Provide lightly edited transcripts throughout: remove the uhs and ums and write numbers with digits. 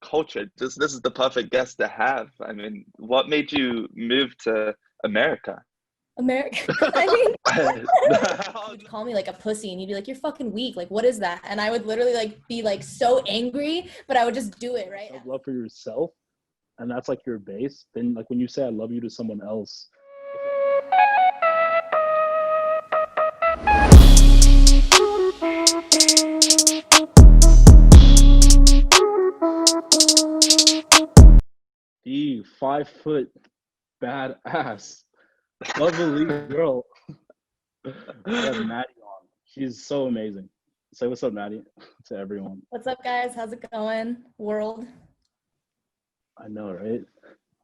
culture. This is the perfect guest to have. I mean, what made you move to America? America. I mean, you'd call me like a pussy and you'd be like, you're fucking weak. Like, what is that? And I would literally like be like so angry, but I would just do it, right? Love for yourself, and that's like your base. Then like when you say I love you to someone else, the 5-foot badass bubbly girl. We have Maddie on. She's so amazing. Say what's up, Maddie, to everyone. What's up, guys? How's it going, world? I know, right?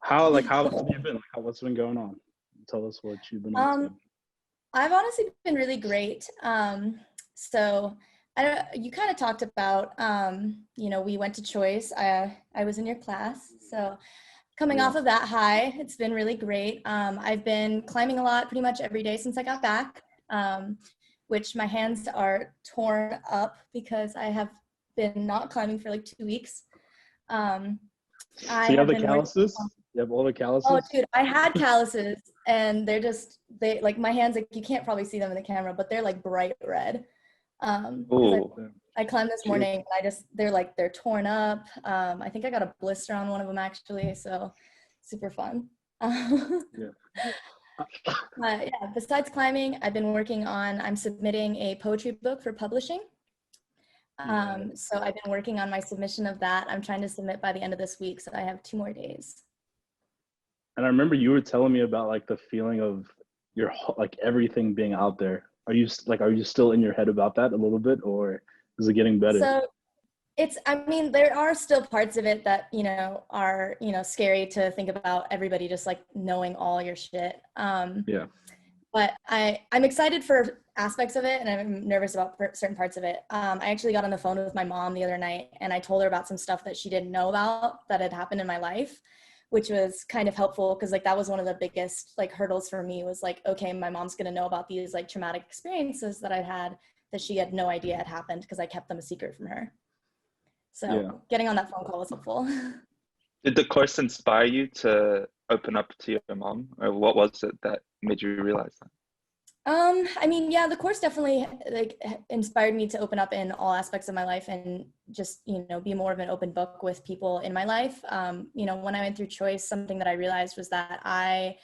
How have you been? Like, what's been going on? Tell us what you've been up to. I've honestly been really great. So you kind of talked about, we went to Choice. I was in your class, so coming off of that high, it's been really great. I've been climbing a lot pretty much every day since I got back, which my hands are torn up because I have been not climbing for like 2 weeks. So you have the calluses? You have all the calluses? Oh, dude, I had calluses, and they like my hands, like you can't probably see them in the camera, but they're like bright red. I climbed this morning, and they're torn up. I think I got a blister on one of them actually, so super fun. Besides climbing, I've been working on, I'm submitting a poetry book for publishing. So I've been working on my submission of that. I'm trying to submit by the end of this week, so I have 2 more days. And I remember you were telling me about like the feeling of your like everything being out there. Are you still in your head about that a little bit, or is it getting better? So there are still parts of it that, are, scary to think about, everybody just like knowing all your shit. But I'm excited for aspects of it, and I'm nervous about certain parts of it. I actually got on the phone with my mom the other night, and I told her about some stuff that she didn't know about that had happened in my life, which was kind of helpful because like that was one of the biggest like hurdles for me, was like, okay, my mom's gonna know about these like traumatic experiences that I'd had that she had no idea had happened because I kept them a secret from her. So getting on that phone call was helpful. Did the course inspire you to open up to your mom, or what was it that made you realize that? The course definitely like inspired me to open up in all aspects of my life and just, be more of an open book with people in my life. When I went through Choice, something that I realized was that I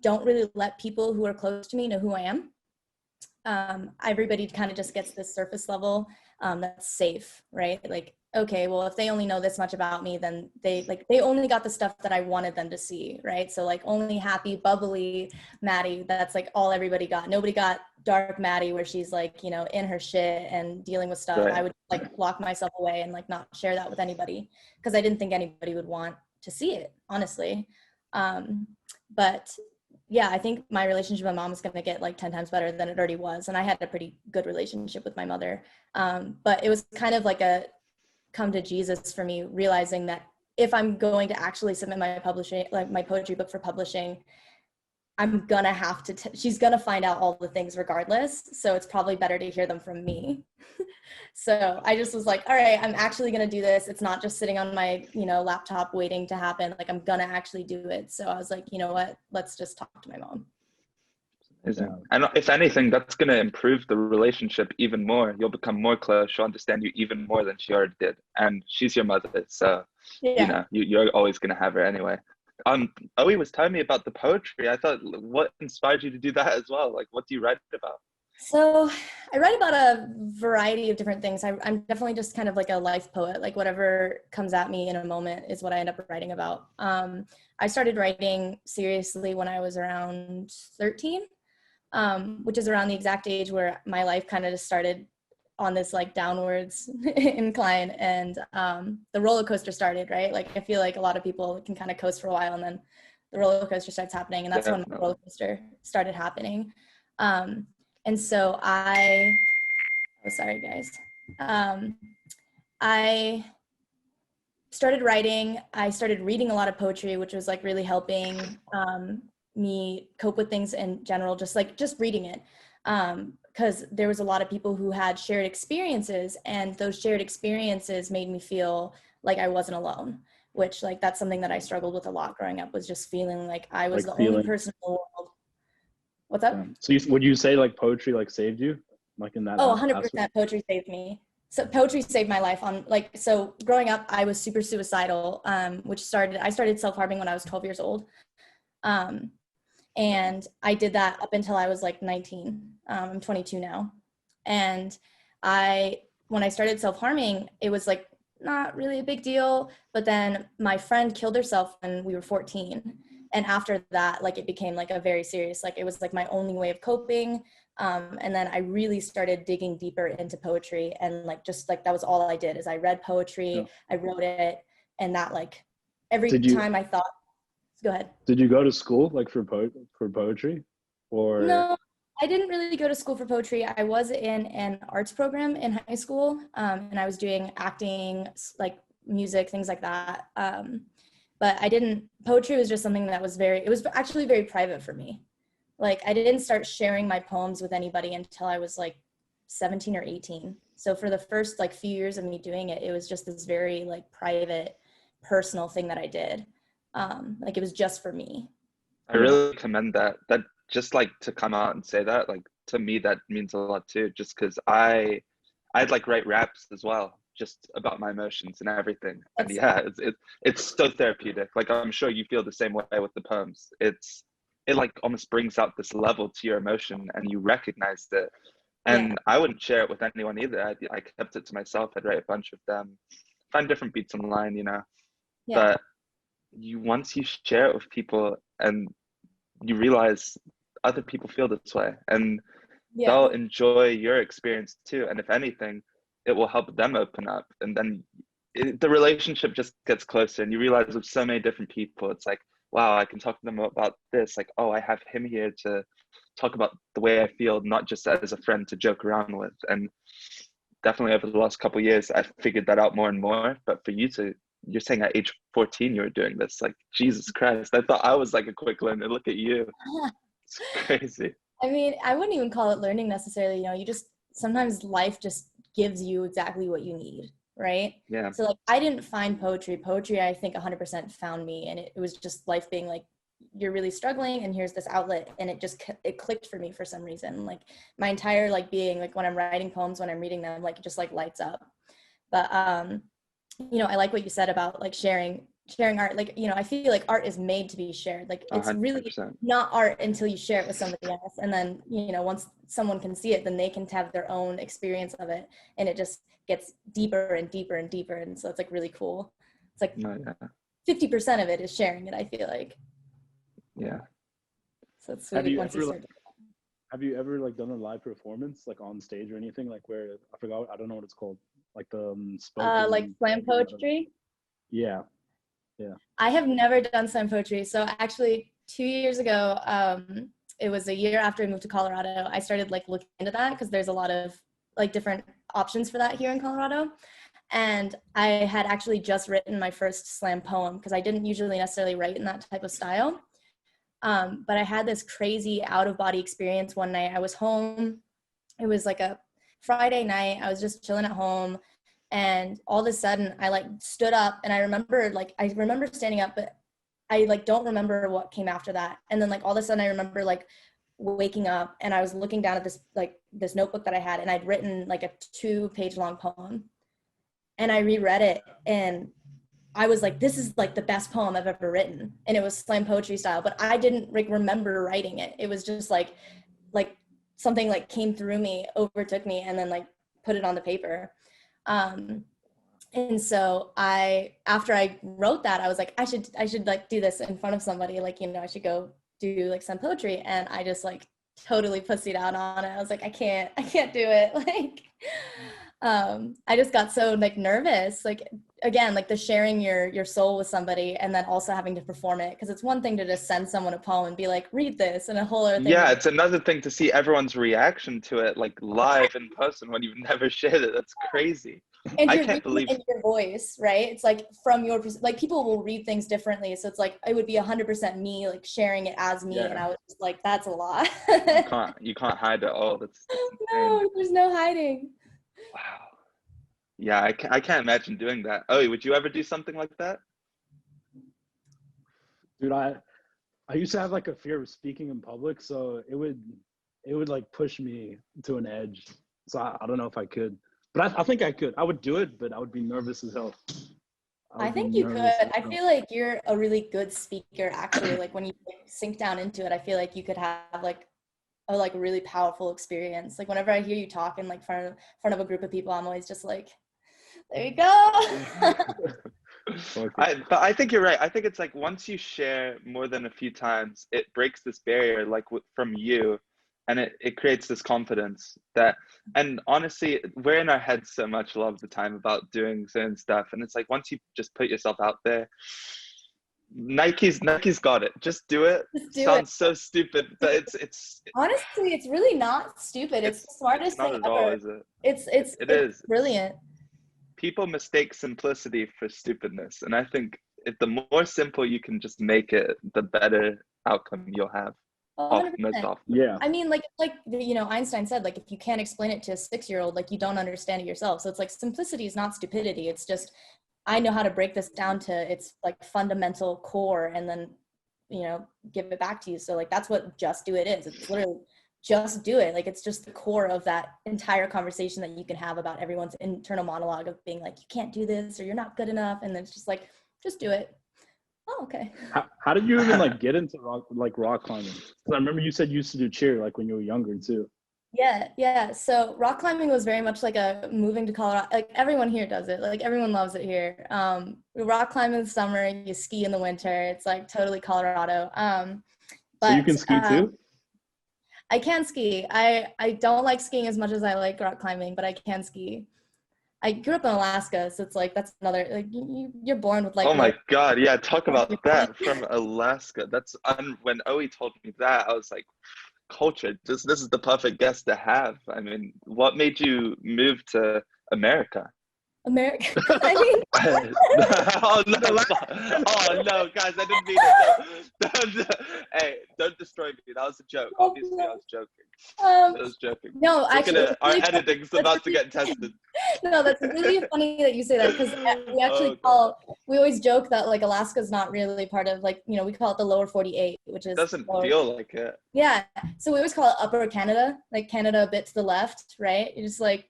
don't really let people who are close to me know who I am. Everybody kind of just gets this surface level that's safe, right? Like, okay, well, if they only know this much about me, then they only got the stuff that I wanted them to see, right? So like only happy, bubbly Maddie, that's like all everybody got. Nobody got dark Maddie where she's like, in her shit and dealing with stuff. Right. I would like lock myself away and like not share that with anybody because I didn't think anybody would want to see it, honestly. But yeah, I think my relationship with my mom is going to get like 10 times better than it already was. And I had a pretty good relationship with my mother. But it was kind of like a come to Jesus for me, realizing that if I'm going to actually submit my my poetry book for publishing, I'm gonna have to, she's gonna find out all the things regardless. So it's probably better to hear them from me. So I just was like, all right, I'm actually gonna do this. It's not just sitting on my, laptop waiting to happen. Like I'm gonna actually do it. So I was like, you know what, let's just talk to my mom. And if anything, that's going to improve the relationship even more. You'll become more close. She'll understand you even more than she already did. And she's your mother. So, you're always going to have her anyway. Owie was telling me about the poetry. I thought, what inspired you to do that as well? Like, what do you write about? So I write about a variety of different things. I'm definitely just kind of like a life poet. Like whatever comes at me in a moment is what I end up writing about. I started writing seriously when I was around 13. Which is around the exact age where my life kind of just started on this like downwards incline, and the roller coaster started, right? Like I feel like a lot of people can kind of coast for a while and then the roller coaster starts happening, and that's when the roller coaster started happening. And so sorry guys. I started writing. I started reading a lot of poetry, which was like really helping me cope with things in general, just reading it, because there was a lot of people who had shared experiences, and those shared experiences made me feel like I wasn't alone, which like that's something that I struggled with a lot growing up, was just feeling like I was Like the only person in the world. What's up? So would you say like poetry like saved you, like in that? Oh, 100% poetry saved me. So poetry saved my life. So growing up, I was super suicidal, I started self-harming when I was 12 years old. And I did that up until I was like 19. I'm 22 now. And when I started self-harming, it was like not really a big deal. But then my friend killed herself when we were 14. And after that, like it became like a very serious, like it was like my only way of coping. And then I really started digging deeper into poetry, and like just like that was all I did, is I read poetry, I wrote it, and that like every time I thought, go ahead. Did you go to school like for poetry, or? No, I didn't really go to school for poetry. I was in an arts program in high school, and I was doing acting, like music, things like that. But poetry was just something that it was actually very private for me. Like I didn't start sharing my poems with anybody until I was like 17 or 18. So for the first like few years of me doing it, it was just this very like private, personal thing that I did. Like it was just for me. I really commend that just like to come out and say that, like to me that means a lot too, just because I'd like write raps as well, just about my emotions and everything. And yeah, it's so therapeutic. Like I'm sure you feel the same way with the poems. It like almost brings out this level to your emotion, and you recognize it. And I wouldn't share it with anyone either. I kept it to myself. I'd write a bunch of them, find different beats online, but once you share it with people, and you realize other people feel this way, and they'll enjoy your experience too. And if anything, it will help them open up, and then the relationship just gets closer, and you realize with so many different people, it's like, wow, I can talk to them about this. Like, oh, I have him here to talk about the way I feel, not just as a friend to joke around with. And definitely over the last couple of years, I've figured that out more and more. But for you're saying at age 14 you were doing this, like, Jesus Christ, I thought I was like a quick learner. Look at you. It's crazy. I mean, I wouldn't even call it learning necessarily. You just, sometimes life just gives you exactly what you need, right? Yeah. So like I didn't find poetry. Poetry, I think 100% found me, and it was just life being like, you're really struggling and here's this outlet, and it clicked for me for some reason. Like my entire like being, like when I'm writing poems, when I'm reading them, like it just like lights up. But I like what you said about like sharing art. Like, I feel like art is made to be shared. Like it's 100%. Really not art until you share it with somebody else. And then, once someone can see it, then they can have their own experience of it. And it just gets deeper and deeper and deeper. And so it's like really cool. It's like 50% of it is sharing it, I feel like. Yeah. So it's sweet. Have you ever like done a live performance like on stage or anything, like where I don't know what it's called, like the spoken, like slam poetry? Yeah. I have never done slam poetry. So actually 2 years ago, it was a year after I moved to Colorado, I started like looking into that, because there's a lot of like different options for that here in Colorado. And I had actually just written my first slam poem, because I didn't usually necessarily write in that type of style. But I had this crazy out of body experience one night. I was home. It was like a Friday night. I was just chilling at home, and all of a sudden I like stood up, and I remember standing up, but I like don't remember what came after that. And then like all of a sudden I remember like waking up, and I was looking down at this notebook that I had, and I'd written like a 2-page long poem, and I reread it, and I was like, this is like the best poem I've ever written. And it was slam poetry style, but I didn't like remember writing it. It was just like something like came through me, overtook me, and then like put it on the paper. And so after I wrote that, I was like, I should like do this in front of somebody, like, I should go do like some poetry. And I just like totally pussied out on it. I was like, I can't do it. Like, I just got so like nervous, like again, like the sharing your soul with somebody, and then also having to perform it, because it's one thing to just send someone a poem and be like, read this, and a whole other thing. Yeah, it's another thing to see everyone's reaction to it, like live in person when you've never shared it. That's crazy. And I can't believe in your voice, right? It's like from your, like people will read things differently, so it's like it would be 100% me like sharing it as me, and I was just like, that's a lot. you can't hide it all. That's no, there's no hiding. Wow. Yeah, I can't imagine doing that. Oh, would you ever do something like that? Dude, I used to have like a fear of speaking in public, so it would like push me to an edge. So I don't know if I could, but I think I could. I would do it, but I would be nervous as hell. I I would be think you could. nervous as I hell. feel like you're a really good speaker, actually. Like when you sink down into it, I feel like you could have like a like really powerful experience. Like whenever I hear you talk in like front of a group of people, I'm always just like, there you go. But I think you're right. I think it's like once you share more than a few times, it breaks this barrier like from you, and it creates this confidence that, and honestly, we're in our heads so much a lot of the time about doing certain stuff, and it's like once you just put yourself out there, Nike's got it. Just do it. Just do it. Sounds so stupid, but it's Honestly, it's really not stupid. It's the smartest not thing at all, ever. is it? It's It is. brilliant. People mistake simplicity for stupidness, and I think if the more simple you can just make it, the better outcome you'll have. 100%. Most often. Yeah. I mean, like you know, Einstein said, like if you can't explain it to a 6-year-old, like you don't understand it yourself. So it's like simplicity is not stupidity. It's just I know how to break this down to its like fundamental core, and then you know give it back to you. So like that's what just do it is. It's literally just do it. Like it's just the core of that entire conversation that you can have about everyone's internal monologue of being like, you can't do this or you're not good enough, and then it's just like, just do it. Oh, okay. How did you even like get into rock climbing? 'Cause I remember you said you used to do cheer like when you were younger too. Yeah. So rock climbing was very much like a moving to Colorado. Like everyone here does it. Like everyone loves it here. We rock climb in the summer, you ski in the winter. It's like totally Colorado. But So you can ski too? I can ski. I don't like skiing as much as I like rock climbing, but I can ski. I grew up in Alaska, so it's like that's another like you're born with like Oh my God, yeah, talk about that from Alaska. That's when Oe told me that, I was like, culture, this is the perfect guest to have. I mean, what made you move to America? America. I mean, oh no, guys, I didn't mean it. Hey, don't destroy me. That was a joke. Obviously, I was joking. I was joking. No, actually, our editing's about to get tested. No, that's really funny that you say that, because we actually we always joke that like Alaska's not really part of like, you know, we call it the lower 48, which is doesn't feel like it. Yeah, so we always call it upper Canada, like Canada a bit to the left, right? You're just like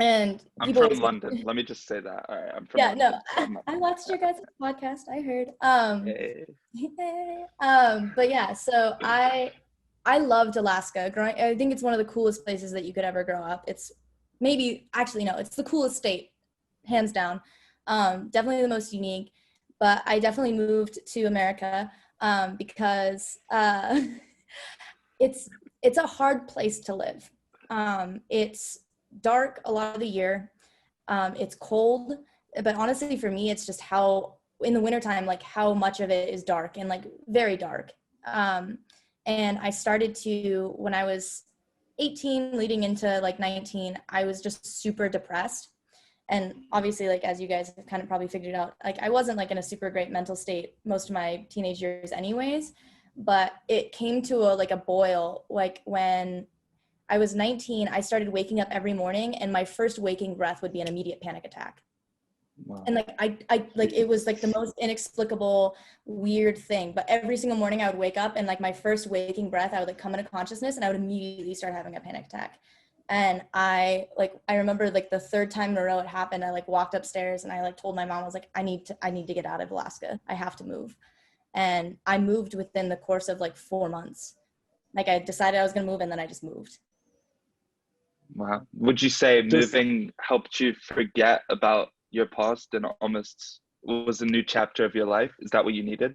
and I'm from London. Let me just say that. All right, I'm from London. No, I watched your guys' podcast. I heard. Hey. But yeah, so I loved Alaska. I think it's one of the coolest places that you could ever grow up. It's it's the coolest state, hands down. Definitely the most unique. But I definitely moved to America because it's a hard place to live. It's dark a lot of the year. It's cold, but honestly for me it's just how in the wintertime, like how much of it is dark and like very dark. And I started to, when I was 18 leading into like 19, I was just super depressed. And obviously, like, as you guys have kind of probably figured out, like I wasn't like in a super great mental state most of my teenage years anyways, but it came to a boil, like when I was 19, I started waking up every morning and my first waking breath would be an immediate panic attack. Wow. And like, I like, it was like the most inexplicable, weird thing. But every single morning I would wake up and like my first waking breath, I would like come into consciousness and I would immediately start having a panic attack. And I remember like the third time in a row it happened, I like walked upstairs and I like told my mom, I was like, I need to get out of Alaska. I have to move. And I moved within the course of like 4 months. Like I decided I was going to move and then I just moved. Wow. Would you say moving helped you forget about your past and almost was a new chapter of your life? Is that what you needed?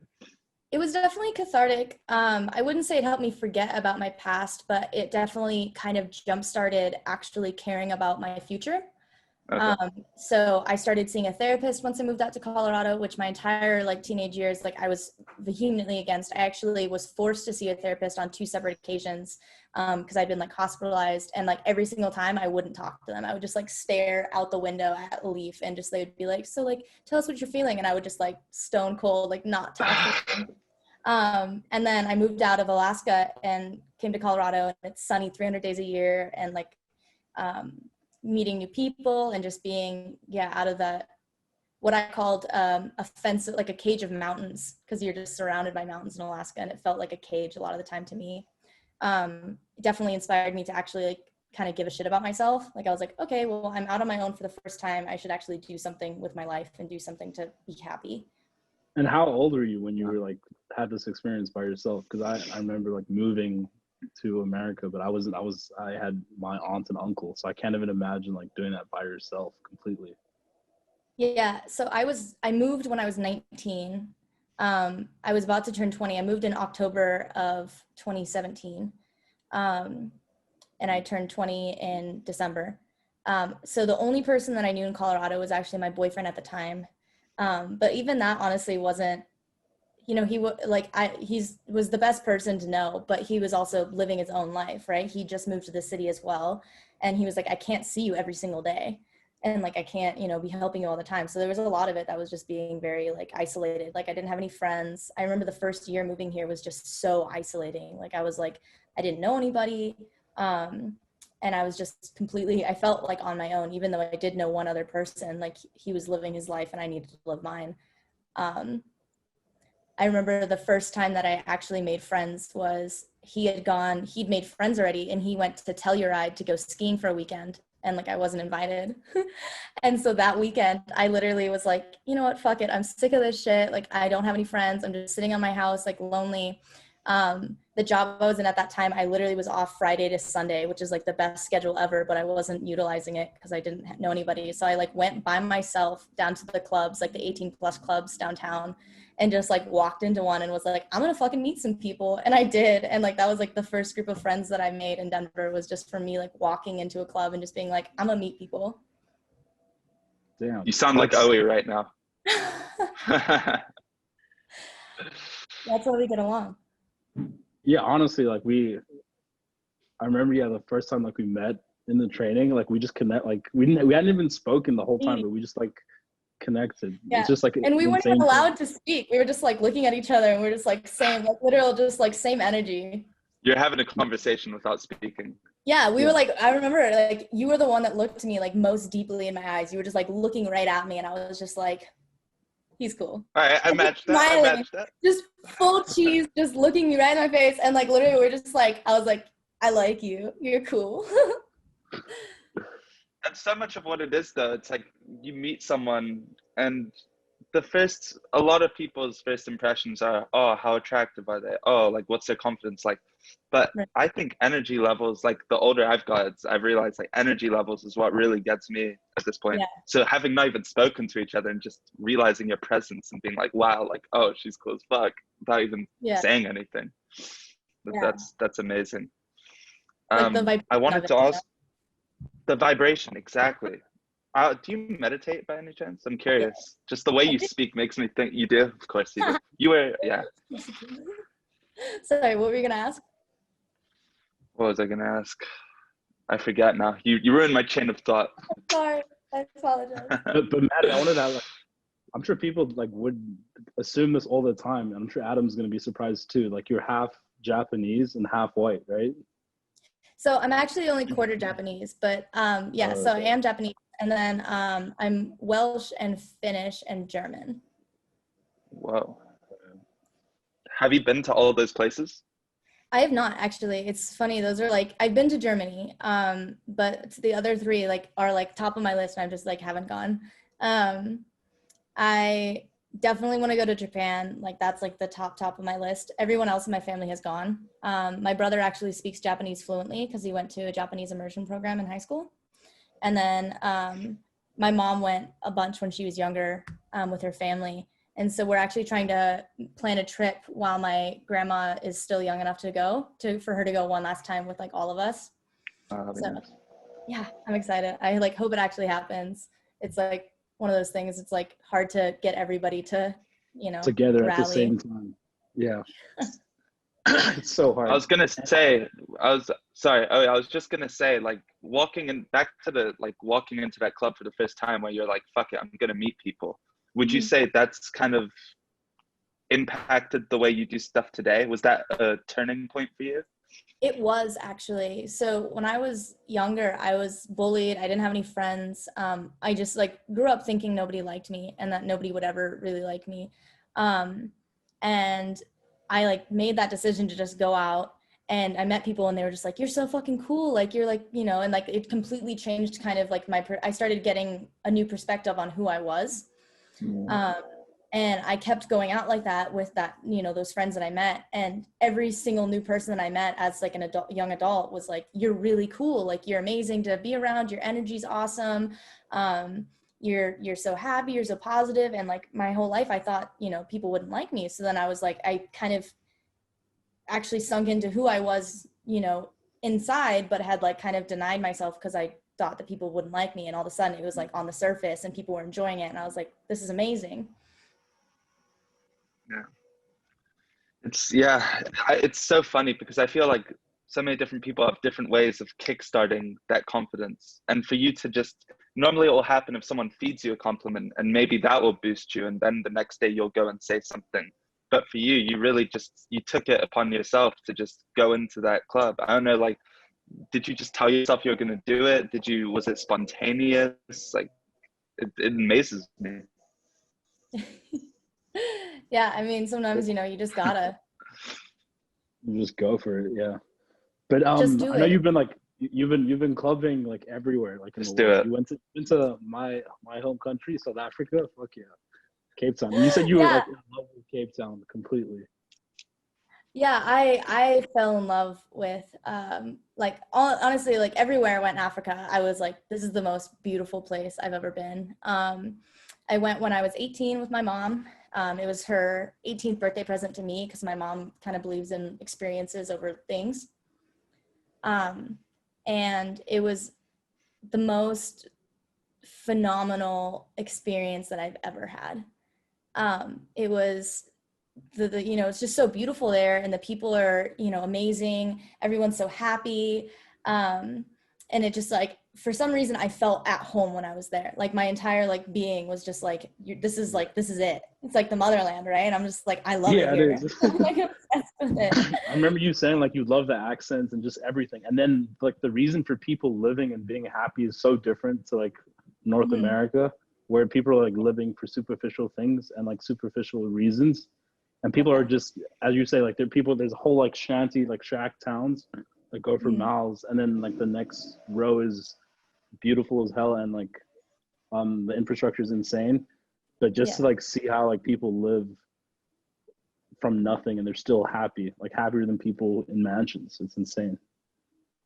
It was definitely cathartic. I wouldn't say it helped me forget about my past, but it definitely kind of jump-started actually caring about my future. Okay. So I started seeing a therapist once I moved out to Colorado, which my entire like teenage years, like I was vehemently against. I actually was forced to see a therapist on 2 separate occasions because I'd been like hospitalized, and like every single time I wouldn't talk to them. I would just like stare out the window at a leaf and just, they would be like, so like, tell us what you're feeling. And I would just like stone cold, like not talk to them. And then I moved out of Alaska and came to Colorado, and it's sunny 300 days a year. And like, meeting new people and just being, out of that, what I called a fence, like a cage of mountains, because you're just surrounded by mountains in Alaska, and it felt like a cage a lot of the time to me. Definitely inspired me to actually like kind of give a shit about myself. Like I was like, okay, well, I'm out on my own for the first time. I should actually do something with my life and do something to be happy. And how old were you when you were like had this experience by yourself? Because I remember like moving to America, but I had my aunt and uncle, so I can't even imagine like doing that by yourself completely. Yeah, so I moved when I was 19. I was about to turn 20. I moved in October of 2017. And I turned 20 in December. So the only person that I knew in Colorado was actually my boyfriend at the time. But even that honestly wasn't, he was the best person to know, but he was also living his own life, right? He just moved to the city as well. And he was like, I can't see you every single day. And like, I can't, be helping you all the time. So there was a lot of it that was just being very like isolated. Like I didn't have any friends. I remember the first year moving here was just so isolating. Like I was like, I didn't know anybody. And I was just I felt like on my own, even though I did know one other person. Like he was living his life and I needed to live mine. I remember the first time that I actually made friends was he'd made friends already, and he went to Telluride to go skiing for a weekend, and like I wasn't invited. And so that weekend I literally was like, you know what, fuck it, I'm sick of this shit. Like I don't have any friends. I'm just sitting on my house like lonely. The job I was in at that time, I literally was off Friday to Sunday, which is like the best schedule ever, but I wasn't utilizing it because I didn't know anybody. So I like went by myself down to the clubs, like the 18+ clubs downtown, and just like walked into one and was like, I'm gonna fucking meet some people. And I did. And like that was like the first group of friends that I made in Denver, was just for me like walking into a club and just being like, I'm gonna meet people. Damn. You sound like Owie right now. That's why we get along. Yeah, honestly, like I remember, the first time like we met in the training, like we just connect, like we hadn't even spoken the whole time, but we just like connected. Yeah. It's just like, and we weren't even allowed to speak. We were just like looking at each other and we're just like same, like literal, just like same energy. You're having a conversation without speaking. Yeah, we were like, I remember like you were the one that looked to me like most deeply in my eyes. You were just like looking right at me and I was just like, he's cool. All right, I matched that. Just full cheese, just looking me right in my face. And like literally we're just like, I was like, I like you. You're cool. That's so much of what it is though. It's like you meet someone and a lot of people's first impressions are, oh, how attractive are they? Oh, like what's their confidence like? But right. I think energy levels, like the older I've got, I've realized like energy levels is what really gets me at this point. Yeah. So having not even spoken to each other and just realizing your presence and being like, wow, like, oh, she's cool as fuck, without even saying anything. That's amazing. Like I wanted to ask the vibration, exactly. Do you meditate by any chance? I'm curious. Yeah. Just the way you speak makes me think you do. Of course you do. You were, yeah. Sorry, what were you gonna ask? What was I gonna ask? I forget now. You ruined my chain of thought. Sorry, I apologize. But Matt, I wanted to, like, I'm sure people like would assume this all the time. And I'm sure Adam's gonna be surprised too. Like you're half Japanese and half white, right? So I'm actually only quarter Japanese, but so I am Japanese. And then I'm Welsh and Finnish and German. Whoa. Have you been to all of those places? I have not, actually. It's funny. Those are like, I've been to Germany, but the other three like are like top of my list and I just like haven't gone. I definitely want to go to Japan. Like that's like the top of my list. Everyone else in my family has gone. My brother actually speaks Japanese fluently because he went to a Japanese immersion program in high school. And then my mom went a bunch when she was younger with her family. And so we're actually trying to plan a trip while my grandma is still young enough to go, for her to go one last time with like all of us. So yeah, I'm excited. I like hope it actually happens. It's like one of those things. It's like hard to get everybody to, together rally at the same time. Yeah. It's so hard. I was just gonna say, like walking into that club for the first time where you're like, fuck it, I'm gonna meet people. Would you say that's kind of impacted the way you do stuff today? Was that a turning point for you? It was actually. So when I was younger, I was bullied. I didn't have any friends. I just like grew up thinking nobody liked me and that nobody would ever really like me. And I like made that decision to just go out, and I met people and they were just like, you're so fucking cool. Like, you're like, you know, and like it completely changed kind of like I started getting a new perspective on who I was. And I kept going out like that with that, you know, those friends that I met, and every single new person that I met as like an adult, young adult, was like, you're really cool. Like, you're amazing to be around. Your energy's awesome. You're so happy. You're so positive. And like my whole life, I thought, you know, people wouldn't like me. So then I was like, I kind of actually sunk into who I was, you know, inside, but had like kind of denied myself because I thought that people wouldn't like me. And all of a sudden it was like on the surface and people were enjoying it. And I was like, this is amazing. Yeah. It's so funny because I feel like so many different people have different ways of kickstarting that confidence. And for you to just, normally it will happen if someone feeds you a compliment and maybe that will boost you. And then the next day you'll go and say something. But for you, you really just, you took it upon yourself to just go into that club. I don't know, like, did you just tell yourself you were going to do it? Was it spontaneous? Like, it amazes me. Yeah, I mean, sometimes, you know, you just gotta. You just go for it, yeah. But I know you've been clubbing like everywhere, like in the world. You went to my home country, South Africa. Fuck yeah, Cape Town. And you said you were like in love with Cape Town completely. Yeah, I fell in love with like honestly, like everywhere I went in Africa, I was like, this is the most beautiful place I've ever been. I went when I was 18 with my mom. It was her 18th birthday present to me because my mom kind of believes in experiences over things. And it was the most phenomenal experience that I've ever had. It was the you know, it's just so beautiful there, and the people are, you know, amazing. Everyone's so happy. And it just like, for some reason I felt at home when I was there. Like my entire like being was just like, this is it. It's like the motherland, right? And I'm just like, I love it here. It is. I'm like obsessed with it. I remember you saying like you love the accents and just everything. And then like the reason for people living and being happy is so different to like North America, where people are like living for superficial things and like superficial reasons. And people are just, as you say, like there's a whole like shanty, like shack towns that go for miles. And then like the next row is beautiful as hell. And like the infrastructure is insane. But just to like see how like people live from nothing and they're still happy, like happier than people in mansions. It's insane.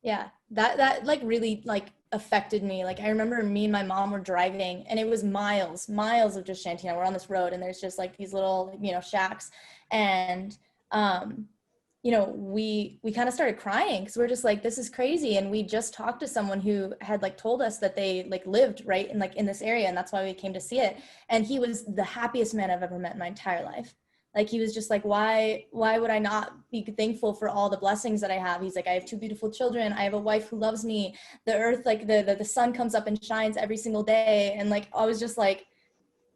Yeah, that like really like affected me. Like I remember me and my mom were driving, and it was miles of just shanty. We're on this road, and there's just like these little, you know, shacks, and you know, we kind of started crying because we're just like, this is crazy. And we just talked to someone who had like told us that they like lived right in like in this area, and that's why we came to see it. And he was the happiest man I've ever met in my entire life. Like he was just like, why would I not be thankful for all the blessings that I have? He's like, I have 2 beautiful children. I have a wife who loves me. The earth, like the sun comes up and shines every single day. And like, I was just like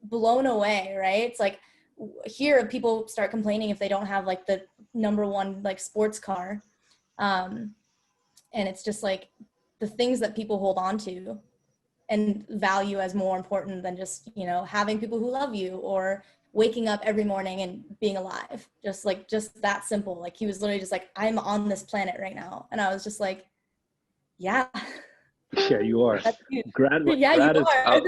blown away, right? It's like here people start complaining if they don't have like the #1 like sports car. And it's just like the things that people hold on to and value as more important than just, you know, having people who love you or waking up every morning and being alive. Just that simple. Like he was literally just like, I'm on this planet right now. And I was just like, yeah. Yeah, you are. You are.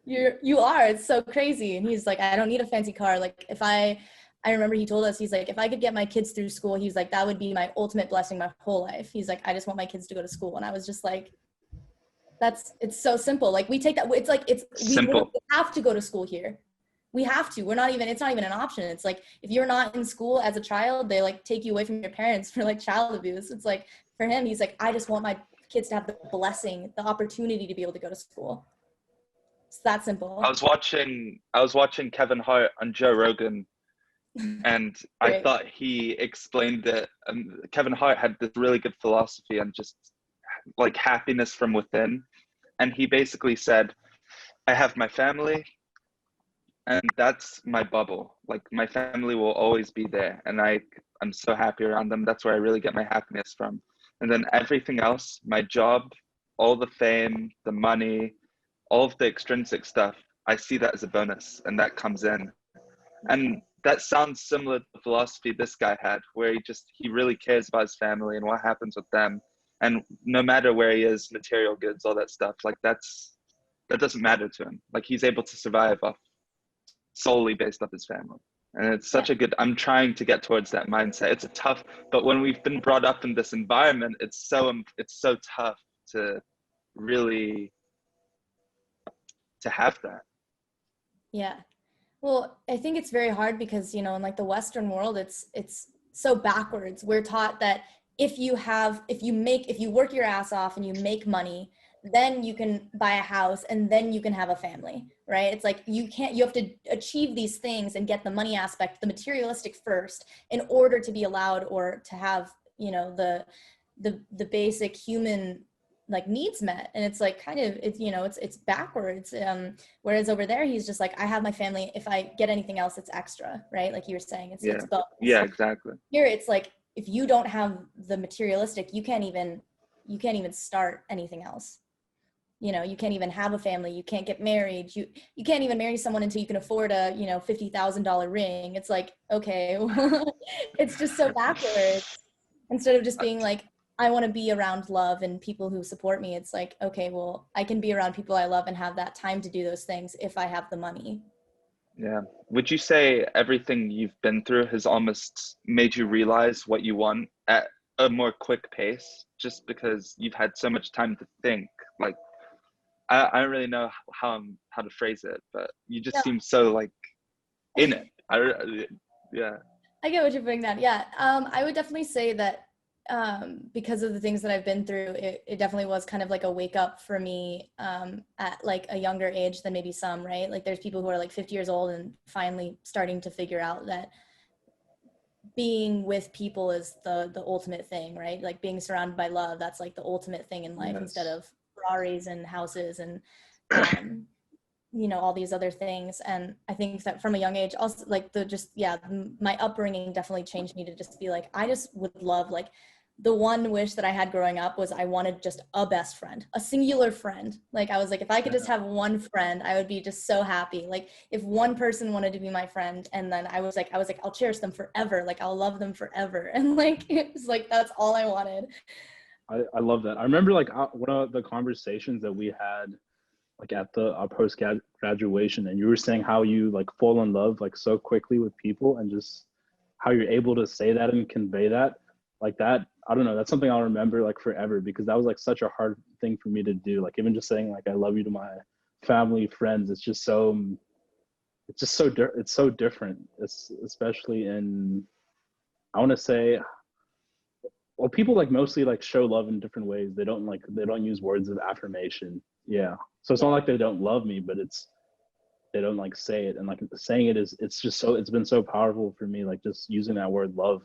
You are. It's so crazy. And he's like, I don't need a fancy car. Like I remember he told us, he's like, if I could get my kids through school, he's like, that would be my ultimate blessing my whole life. He's like, I just want my kids to go to school. And I was just like, it's so simple. Like we take that, it's like, we have to go to school here. We have to. It's not even an option. It's like, if you're not in school as a child, they like take you away from your parents for like child abuse. It's like, for him, he's like, I just want my kids to have the blessing, the opportunity to be able to go to school. It's that simple. I was watching Kevin Hart on Joe Rogan, and I thought he explained it. Kevin Hart had this really good philosophy on just like happiness from within. And he basically said, I have my family, And that's my bubble. Like my family will always be there, and I'm so happy around them. That's where I really get my happiness from. And then everything else, my job, all the fame, the money, all of the extrinsic stuff, I see that as a bonus, and that comes in. And that sounds similar to the philosophy this guy had, where he really cares about his family and what happens with them. And no matter where he is, material goods, all that stuff, like that doesn't matter to him. Like he's able to survive off solely based off his family. And it's such a good, I'm trying to get towards that mindset. It's a tough, but when we've been brought up in this environment, it's so tough to really, to have that. Yeah. Well, I think it's very hard because, you know, in like the Western world, it's so backwards. We're taught that if you work your ass off and you make money, then you can buy a house and then you can have a family, right? It's like you have to achieve these things and get the money aspect, the materialistic first, in order to be allowed or to have, you know, the basic human like needs met. And it's like kind of, it's, you know, it's backwards. Whereas over there, he's just like, I have my family. If I get anything else, it's extra, right? Like you were saying, it's bonus. Yeah, exactly. Here, it's like, if you don't have the materialistic, you can't even start anything else. You know, you can't even have a family. You can't get married. You can't even marry someone until you can afford a, you know, $50,000 ring. It's like, okay, it's just so backwards. Instead of just being like, I want to be around love and people who support me. It's like, okay, well, I can be around people I love and have that time to do those things if I have the money. Yeah. Would you say everything you've been through has almost made you realize what you want at a more quick pace, just because you've had so much time to think? Like, I don't really know how to phrase it, but you just seem so like in it. Yeah. I get what you're putting down. Yeah. I would definitely say that because of the things that I've been through, it definitely was kind of like a wake up for me at like a younger age than maybe some, right? Like there's people who are like 50 years old and finally starting to figure out that being with people is the ultimate thing, right? Like being surrounded by love, that's like the ultimate thing in life. Yes. Instead of Ferraris and houses and you know, all these other things. And I think that from a young age, also like my upbringing definitely changed me to just be like, I just would love, like, the one wish that I had growing up was I wanted just a best friend, a singular friend. Like I was like, if I could just have one friend, I would be just so happy. Like if one person wanted to be my friend, and then I was like, I'll cherish them forever. Like I'll love them forever. And like, it was like, that's all I wanted. I love that. I remember like one of the conversations that we had like at our post graduation, and you were saying how you like fall in love like so quickly with people, and just how you're able to say that and convey that like that. I don't know, that's something I'll remember like forever, because that was like such a hard thing for me to do. Like even just saying like I love you to my family, friends, it's so different. It's especially in, I want to say, well, people like mostly like show love in different ways. They don't use words of affirmation. Yeah. So it's not like they don't love me, but they don't like say it. And like saying it it's been so powerful for me, like just using that word love.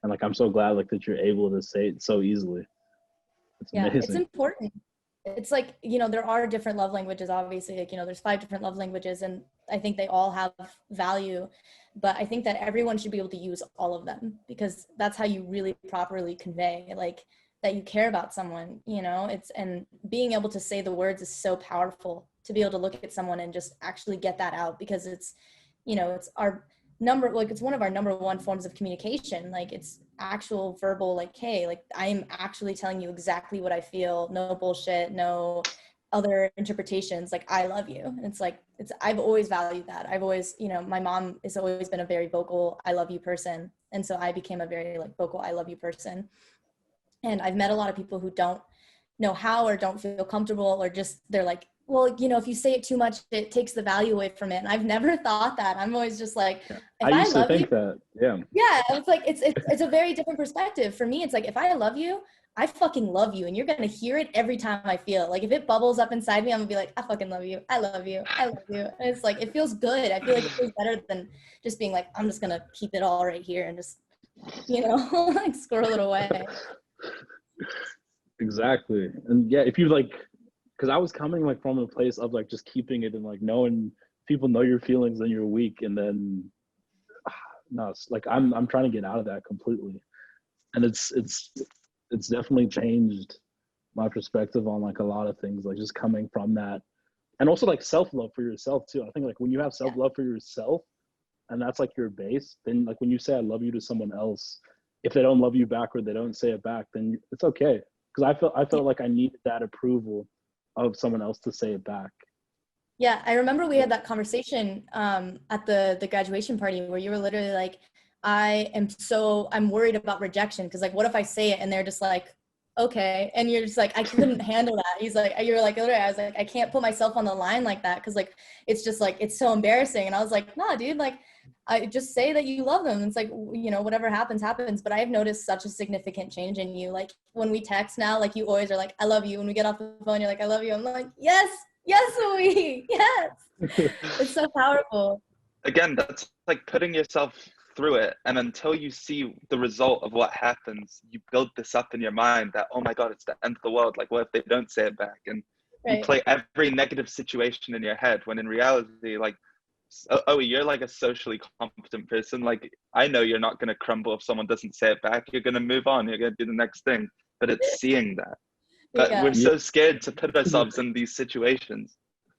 And like, I'm so glad like that you're able to say it so easily. It's amazing. It's important. It's like, you know, there are different love languages, obviously, like, you know, there's 5 different love languages, and I think they all have value, but I think that everyone should be able to use all of them, because that's how you really properly convey like that you care about someone, you know. And being able to say the words is so powerful, to be able to look at someone and just actually get that out, because it's, you know, it's it's one of our number one forms of communication. Like it's actual verbal, like, hey, like I'm actually telling you exactly what I feel, no bullshit, no other interpretations, like I love you. And it's like, I've always valued that. I've always, you know, my mom has always been a very vocal I love you person, and so I became a very like vocal I love you person. And I've met a lot of people who don't know how, or don't feel comfortable, or just they're like, well, you know, if you say it too much, it takes the value away from it. And I've never thought that. I'm always just like, if I used to think that. Yeah. Yeah. It's like, it's a very different perspective. For me, it's like, if I love you, I fucking love you. And you're going to hear it every time I feel. Like if it bubbles up inside me, I'm gonna be like, I fucking love you. I love you. I love you. And it's like, it feels good. I feel like it feels better than just being like, I'm just going to keep it all right here and just, you know, like squirrel it away. Exactly. And yeah, if you like, because I was coming like from a place of like just keeping it and like no one people know your feelings, then you're weak. And then no, it's like I'm trying to get out of that completely. And it's definitely changed my perspective on like a lot of things, like just coming from that. And also like self-love for yourself too. I think like when you have self-love for yourself and that's like your base, then like when you say I love you to someone else, if they don't love you back or they don't say it back, then it's okay. Because I felt like I needed that approval of someone else to say it back. Yeah, I remember we had that conversation at the graduation party where you were literally like, I'm worried about rejection because like, what if I say it and they're just like, okay, and you're just like, I couldn't handle that. You're like, literally, I was like, I can't put myself on the line like that because like, it's just like, it's so embarrassing. And I was like, nah, dude, like, I just say that you love them. It's like, you know, whatever happens, happens. But I've noticed such a significant change in you. Like when we text now, like you always are like, I love you. When we get off the phone, you're like, I love you. I'm like, yes, Louis, yes. It's so powerful. Again, that's like putting yourself through it, and until you see the result of what happens, you build this up in your mind that, oh my god, it's the end of the world, like what if they don't say it back? And you play every negative situation in your head, when in reality, like, oh, you're like a socially competent person, like I know you're not going to crumble if someone doesn't say it back. You're going to move on, you're going to do the next thing. But it's seeing that, but we're so scared to put ourselves in these situations.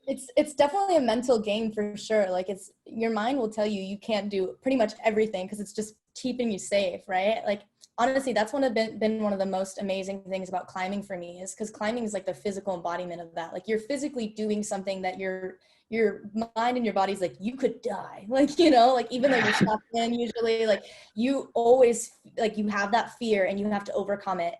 It's definitely a mental game for sure. Like it's, your mind will tell you can't do pretty much everything because it's just keeping you safe, right? Like honestly, that's been one of the most amazing things about climbing for me, is because climbing is like the physical embodiment of that. Like you're physically doing something that your mind and your body's like, you could die, like, you know, like even though you're stuck in, usually like you always like you have that fear and you have to overcome it.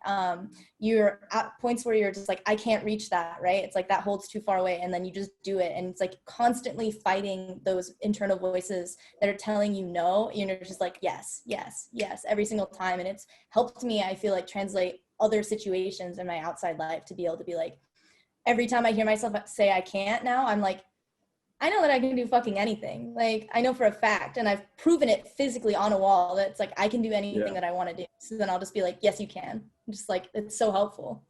You're at points where you're just like, I can't reach that, right? It's like that holds too far away, and then you just do it, and it's like constantly fighting those internal voices that are telling you no, and you're just like yes every single time. And it's helped me, I feel like, translate other situations in my outside life to be able to be like, every time I hear myself say I can't now, I'm like, I know that I can do fucking anything. Like I know for a fact, and I've proven it physically on a wall, that it's like I can do anything that I want to do. So then I'll just be like, yes, you can. Just like, it's so helpful.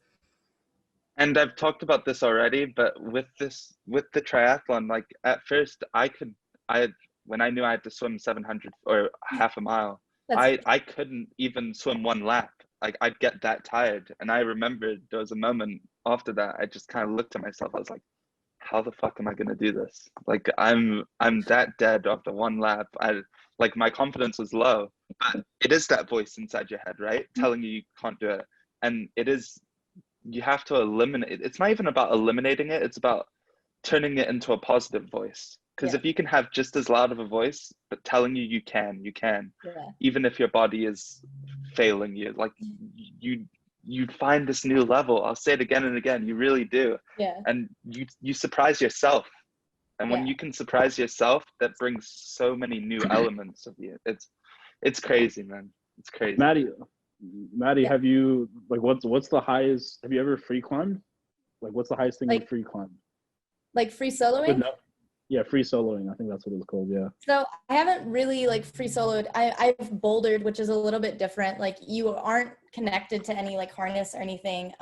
And I've talked about this already, but with the triathlon, like at first when I knew I had to swim 700 or half a mile, I couldn't even swim one lap. Like I'd get that tired. And I remembered there was a moment after that, I just kind of looked at myself. I was like, how the fuck am I going to do this? Like I'm that dead after one lap. Like my confidence was low, but it is that voice inside your head, right? Telling you can't do it. And you have to eliminate it. It's not even about eliminating it. It's about turning it into a positive voice. Because if you can have just as loud of a voice, but telling you can, even if your body is failing you, like you find this new level. I'll say it again and again. You really do. Yeah. And you surprise yourself. And when you can surprise yourself, that brings so many new elements of you. It's crazy, man. It's crazy. Maddie, have you, like, what's the highest, have you ever free climbed? Like, what's the highest thing you free climbed? Like free soloing? Yeah, free soloing. I think that's what it's called. Yeah. So I haven't really like free soloed. I've bouldered, which is a little bit different. Like you aren't connected to any like harness or anything.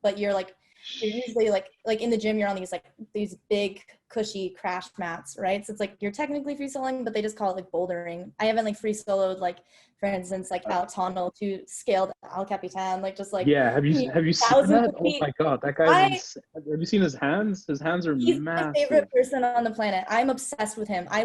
But you're usually like in the gym, you're on these big cushy crash mats, right? So it's like you're technically free soloing, but they just call it like bouldering. I haven't like free soloed, like for instance, like Al Tunnel to scaled El Capitan, like just like have you seen that? Oh my god, that guy's have you seen his hands? His hands are he's massive. my favorite person on the planet. I'm obsessed with him. I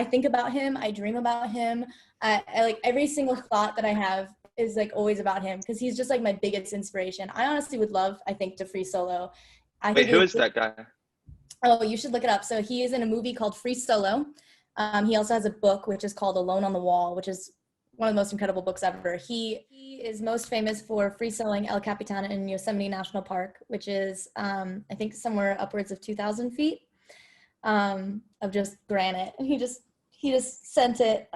think about him. I dream about him. I like every single thought that I have is like always about him, because he's just like my biggest inspiration. I honestly would love, I think, to free solo. Wait, who is that guy? Oh, you should look it up. So he is in a movie called Free Solo. He also has a book which is called Alone on the Wall, which is one of the most incredible books ever. He is most famous for free soloing El Capitan in Yosemite National Park, which is I think somewhere upwards of 2,000 feet of just granite. And he just sent it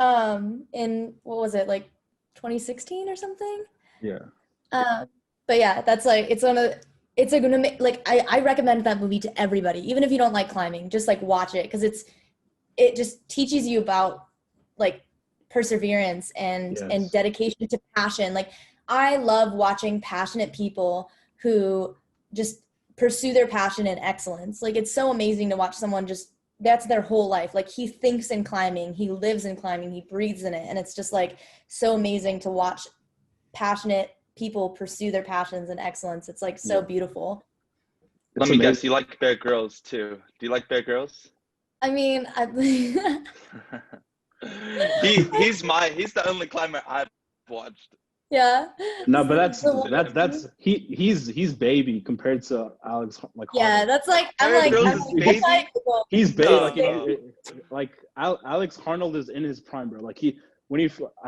in, what was it, like 2016 or something? Yeah. But yeah, that's like, I recommend that movie to everybody, even if you don't like climbing, just like watch it, because it just teaches you about like perseverance and dedication to passion. Like I love watching passionate people who just pursue their passion in excellence. Like it's so amazing to watch someone just that's their whole life. Like he thinks in climbing, he lives in climbing, he breathes in it. And it's just like so amazing to watch passionate people pursue their passions and excellence. It's like so beautiful. Let me guess, you like Bear Grylls too. Do you like Bear Grylls? I mean, he's the only climber I've watched. Yeah. No, but he's baby compared to Alex. Like yeah, Harnold. that's like I'm like he's baby. Like Alex Harnold is in his prime, bro. Like I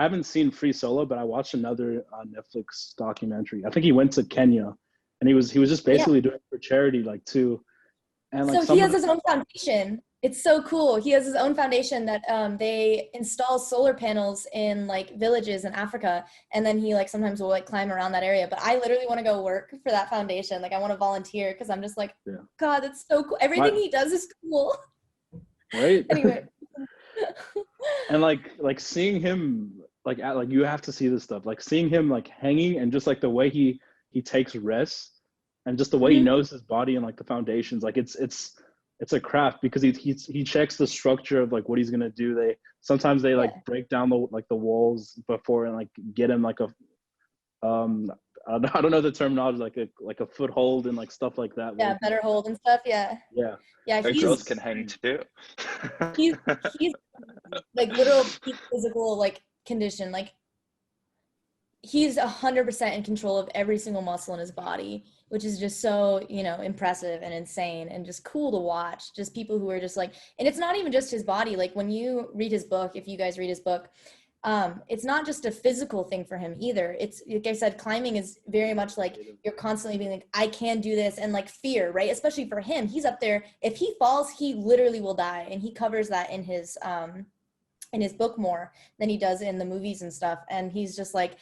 haven't seen Free Solo, but I watched another Netflix documentary. I think he went to Kenya, and he was just basically doing it for charity, like too. And like so he has his own foundation. It's so cool. He has his own foundation that they install solar panels in like villages in Africa, and then he like sometimes will like climb around that area. But I literally want to go work for that foundation. Like I want to volunteer because I'm just like, God, that's so cool. Everything he does is cool. Right. Anyway. And like seeing him like you have to see this stuff. Like seeing him like hanging and just like the way he takes rest and just the way he knows his body and like the foundations. Like it's a craft because he checks the structure of like what he's gonna do. They sometimes like break down the walls before and like get him like a I don't know the terminology, like a foothold and like stuff like that. Yeah, better hold and stuff. Yeah. Girls can hang too. he's like literal peak physical like condition. Like he's 100% in control of every single muscle in his body, which is just so, impressive and insane and just cool to watch. Just people who are just like, and it's not even just his body. Like when you read his book, if you guys read his book, it's not just a physical thing for him either. It's like I said, climbing is very much like you're constantly being like, I can do this, and like fear, right? Especially for him, he's up there. If he falls, he literally will die, and he covers that in his book more than he does in the movies and stuff. And he's just like,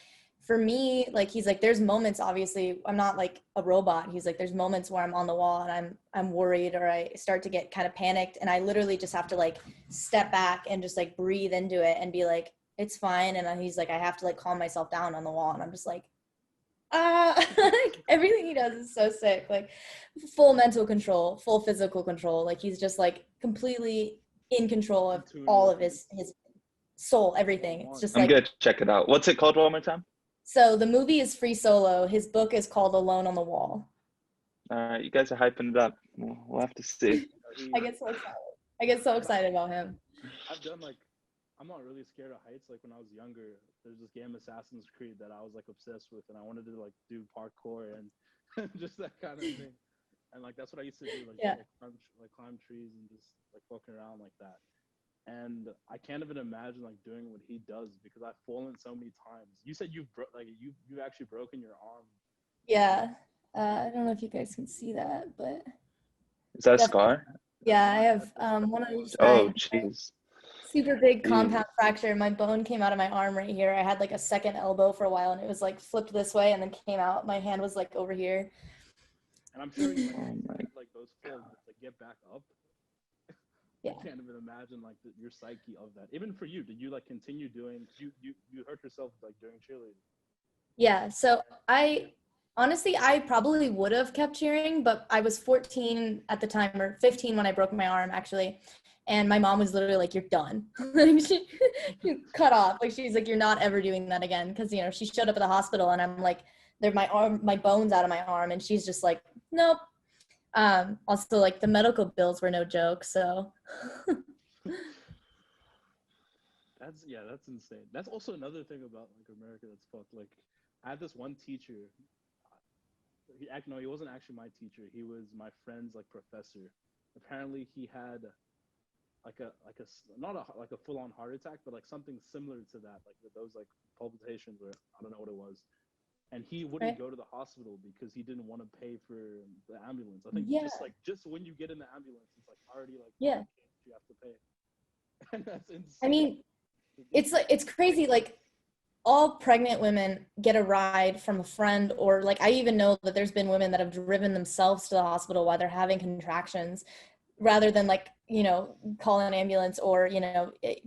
for me, like he's like, there's moments, obviously I'm not like a robot. He's like, there's moments where I'm on the wall and I'm worried, or I start to get kind of panicked, and I literally just have to like step back and just like breathe into it and be like, it's fine. And then he's like, I have to like calm myself down on the wall, and I'm just like, like everything he does is so sick. Like full mental control, full physical control. Like he's just like completely in control of all of his soul, everything. It's just I'm gonna check it out. What's it called one more time? So the movie is Free Solo. His book is called Alone on the Wall. You guys are hyping it up. We'll have to see. I get so excited about him. I've done like, I'm not really scared of heights. Like when I was younger, there's this game Assassin's Creed that I was like obsessed with, and I wanted to like do parkour and just that kind of thing. And like that's what I used to do, like climb trees and just like walking around like that. And I can't even imagine like doing what he does because I've fallen so many times. You said you've actually broken your arm. Yeah, I don't know if you guys can see that, but is that a scar? Yeah, I have one of these. Oh, jeez. Super big compound fracture. My bone came out of my arm right here. I had like a second elbow for a while, and it was like flipped this way and then came out. My hand was like over here. And I'm sure you like those falls to get back up. Yeah. I can't even imagine like your psyche of that. Even for you, did you like continue doing? You hurt yourself like doing cheerleading? Yeah. So I probably would have kept cheering, but I was 14 at the time, or 15 when I broke my arm actually. And my mom was literally like, you're done. She cut off. Like, she's like, you're not ever doing that again. Cause she showed up at the hospital and I'm like, my bone's out of my arm. And she's just like, nope. Also like the medical bills were no joke. So. That's insane. That's also another thing about like America that's fucked. Like I had this one teacher. He wasn't actually my teacher. He was my friend's like professor. Apparently he had not a full-on heart attack, but like something similar to that, like with those like palpitations, or I don't know what it was. And he wouldn't go to the hospital because he didn't want to pay for the ambulance. I think just when you get in the ambulance, it's like already like you have to pay. And that's insane. I mean, it's crazy. Like all pregnant women get a ride from a friend, or like I even know that there's been women that have driven themselves to the hospital while they're having contractions, rather than like, call an ambulance, or,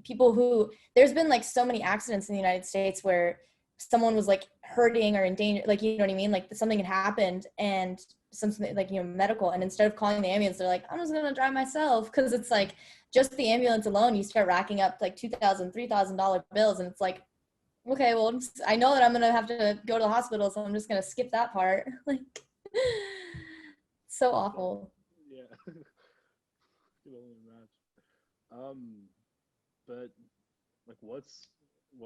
people who, there's been like so many accidents in the United States where someone was like hurting or in danger, like, you know what I mean? Like something had happened and something like, medical. And instead of calling the ambulance, they're like, I'm just going to drive myself. Cause it's like just the ambulance alone, you start racking up like $2,000, $3,000 bills. And it's like, okay, well, I know that I'm going to have to go to the hospital. So I'm just going to skip that part. Like, so awful. Yeah. Can only imagine. But like, what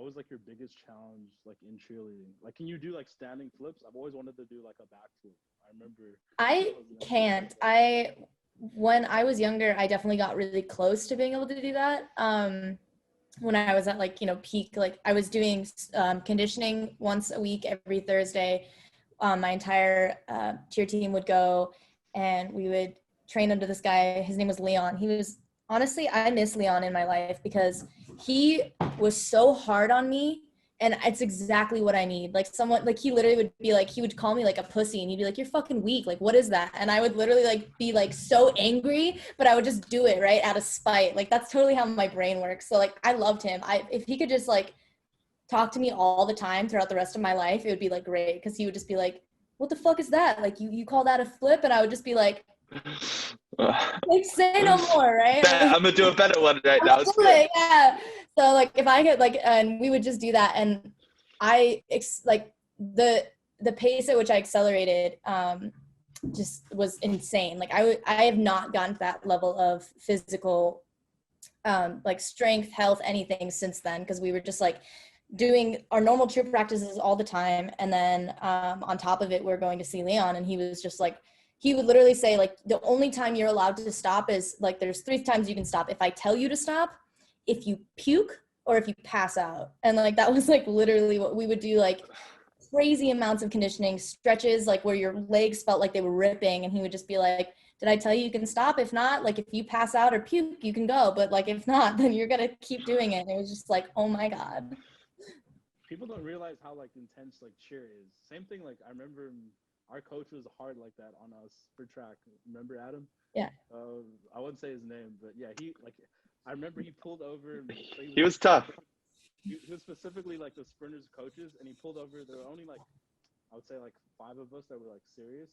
was like your biggest challenge like in cheerleading? Like, can you do like standing flips? I've always wanted to do like a backflip. I remember. I can't. When I was younger, I definitely got really close to being able to do that. When I was at like, peak, like I was doing conditioning once a week, every Thursday. My entire cheer team would go and we would train under this guy. His name was Leon. He was, honestly, I miss Leon in my life because he was so hard on me, and it's exactly what I need. Like someone, like he literally would be like, he would call me like a pussy, and he'd be like, you're fucking weak. Like, what is that? And I would literally like be like so angry, but I would just do it, right, out of spite. Like that's totally how my brain works. So like I loved him. If he could just like talk to me all the time throughout the rest of my life, it would be like great, because he would just be like, what the fuck is that? Like you call that a flip? And I would just be like, like say no more, right? I'm gonna do a better one right now. Yeah. So like if I could like, and we would just do that, and like the pace at which I accelerated just was insane. Like I have not gotten to that level of physical like strength, health, anything since then, because we were just like doing our normal cheer practices all the time, and then on top of it we're going to see Leon, and he was just like, he would literally say like, the only time you're allowed to stop is like, there's 3 times you can stop. If I tell you to stop, if you puke, or if you pass out. And like, that was like literally what we would do, like crazy amounts of conditioning, stretches, like where your legs felt like they were ripping. And he would just be like, did I tell you can stop? If not, like if you pass out or puke, you can go. But like, if not, then you're going to keep doing it. And it was just like, oh my God. People don't realize how like intense like cheer is. Same thing. Like I remember our coach was hard like that on us for track. Remember Adam? Yeah. I wouldn't say his name, but yeah, I remember he pulled over. He was tough. He was specifically like the sprinters coaches, and he pulled over. There were only like, I would say like 5 of us that were like serious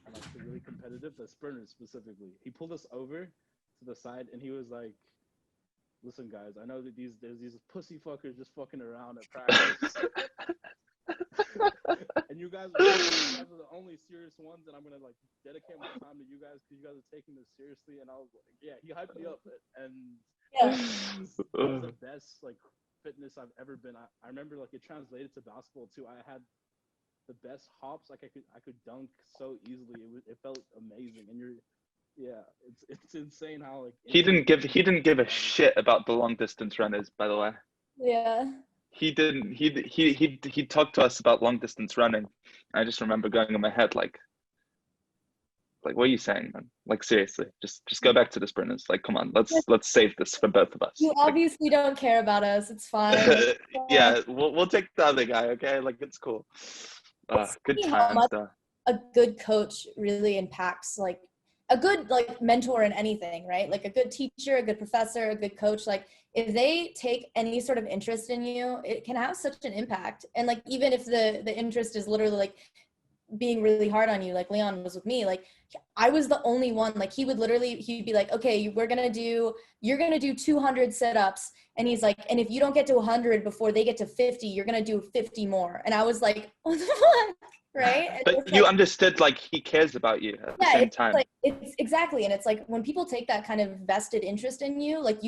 and like really competitive, the sprinters specifically. He pulled us over to the side, and he was like, listen guys, I know that there's these pussy fuckers just fucking around at practice. And you guys are the only serious ones, and I'm gonna like dedicate my time to you guys because you guys are taking this seriously. And I was like, yeah, he hyped me up, and that was the best like fitness I've ever been. I remember like it translated to basketball too. I had the best hops, like I could dunk so easily. It felt amazing, and it's insane how like he didn't give a shit about the long distance runners, by the way. Yeah. He didn't. He talked to us about long distance running. I just remember going in my head like, what are you saying, man? Like seriously, just go back to the sprinters. Like, come on, let's save this for both of us. You obviously don't care about us. It's fine. Yeah, we'll take the other guy. Okay, like it's cool. Good times though. A good coach really impacts like a good like mentor in anything, right? Like a good teacher, a good professor, a good coach, like if they take any sort of interest in you, it can have such an impact. And like, even if the interest is literally like being really hard on you, like Leon was with me, like I was the only one, like he'd be like, okay, you're going to do 200 sit-ups. And he's like, and if you don't get to 100 before they get to 50, you're going to do 50 more. And I was like, what the fuck? Right? And but you understood like he cares about you at the same time. Like, it's exactly. And it's like when people take that kind of vested interest in you, like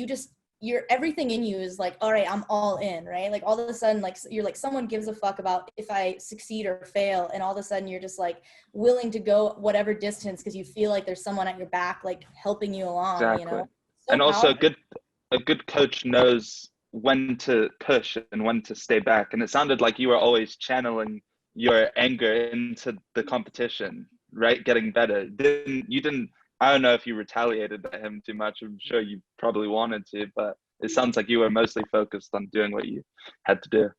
you're everything in you is like, all right, I'm all in, right? Like all of a sudden, like you're like, someone gives a fuck about if I succeed or fail. And all of a sudden you're just like willing to go whatever distance because you feel like there's someone at your back, like helping you along, exactly. You know? So and also a good coach knows when to push and when to stay back. And it sounded like you were always channeling your anger into the competition, right? Getting better. You didn't, I don't know if you retaliated at him too much. I'm sure you probably wanted to, but it sounds like you were mostly focused on doing what you had to do.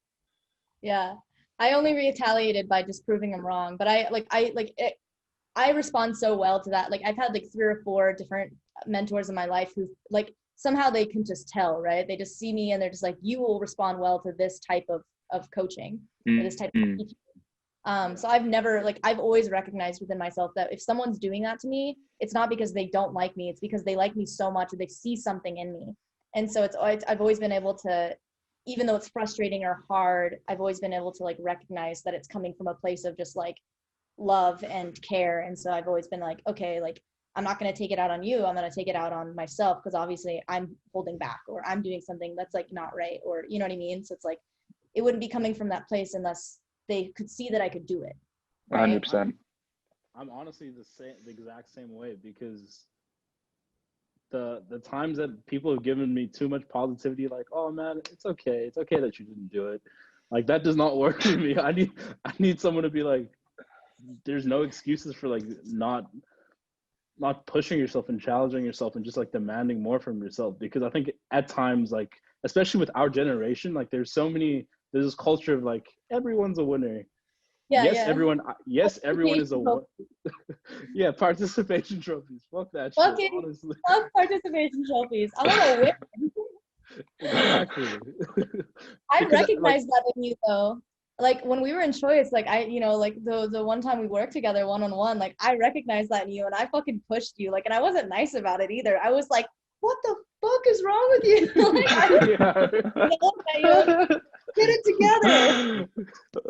Yeah. I only retaliated by just proving him wrong, but I respond so well to that. Like I've had like 3 or 4 different mentors in my life who like somehow they can just tell, right? They just see me and they're just like, you will respond well to this type of coaching, or this type of teaching. So I've never, like, I've always recognized within myself that if someone's doing that to me, it's not because they don't like me, it's because they like me so much or they see something in me. And so I've always been able to, even though it's frustrating or hard, I've always been able to like recognize that it's coming from a place of just like love and care. And so I've always been like, okay, like, I'm not going to take it out on you. I'm going to take it out on myself because obviously I'm holding back or I'm doing something that's like not right, or you know what I mean? So it's like, it wouldn't be coming from that place unless they could see that I could do it. Right? 100%. I'm honestly the exact same way, because the times that people have given me too much positivity, like, oh man, it's okay that you didn't do it, like that does not work for me. I need someone to be like, there's no excuses for like not pushing yourself and challenging yourself and just like demanding more from yourself. Because I think at times, like especially with our generation, like there's this culture of like everyone's a winner. Everyone is a winner. Yeah, participation trophies, fuck that shit, honestly. Fuck participation trophies, I want to win. Exactly. I recognize that in you though. Like when we were in Choice, like I, you know, like the one time we worked together one-on-one, like I recognized that in you and I fucking pushed you. Like, and I wasn't nice about it either. I was like, what the fuck is wrong with you? Like, get it together.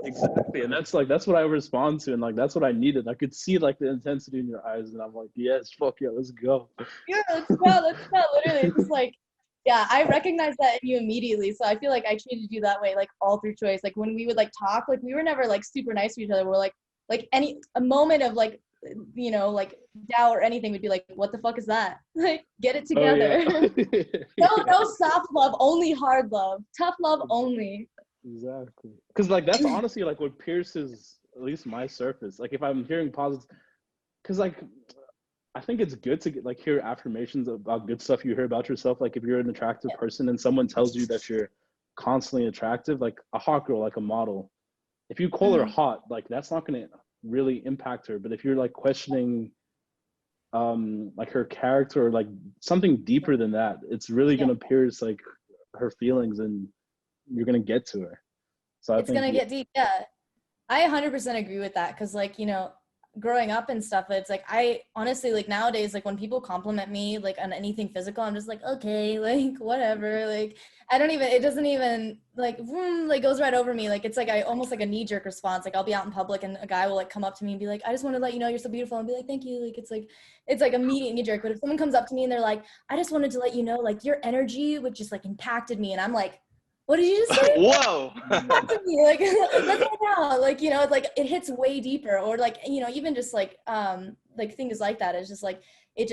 Exactly. And that's what I respond to, and like that's what I needed. I could see like the intensity in your eyes and I'm like, yes, fuck yeah, let's go. Yeah, let's go. Literally, it's just like, yeah, I recognize that in you immediately. So I feel like I treated you that way, like all through Choice. Like when we would like talk, like we were never like super nice to each other. We're like a moment of like, you know, like doubt or anything would be like, what the fuck is that? Like, get it together. Oh, yeah. No soft love, only hard love. Tough love only. Exactly. Because like that's honestly like what pierces at least my surface. Like if I'm hearing positive, because like I think it's good to get like hear affirmations about good stuff you hear about yourself. Like if you're an attractive person and someone tells you that you're constantly attractive, like a hot girl, like a model, if you call her hot, like that's not going to really impact her. But if you're like questioning like her character or like something deeper than that, it's really going to pierce like her feelings and you're going to get to her. So it's going to get deep. Yeah, I 100% agree with that. Because like, you know, growing up and stuff, it's like I honestly, like nowadays, like when people compliment me like on anything physical, I'm just like, okay, like whatever, like it doesn't even like goes right over me. Like it's like I almost like a knee-jerk response. Like I'll be out in public and a guy will like come up to me and be like, I just want to let you know you're so beautiful, and be like, thank you. Like it's like immediate knee-jerk. But if someone comes up to me and they're like, I just wanted to let you know like your energy would just like impacted me, and I'm like, what did you just say? Whoa. Like let's hang out. Like, you know, it's like it hits way deeper. Or like, you know, even just like things like that. It's just like it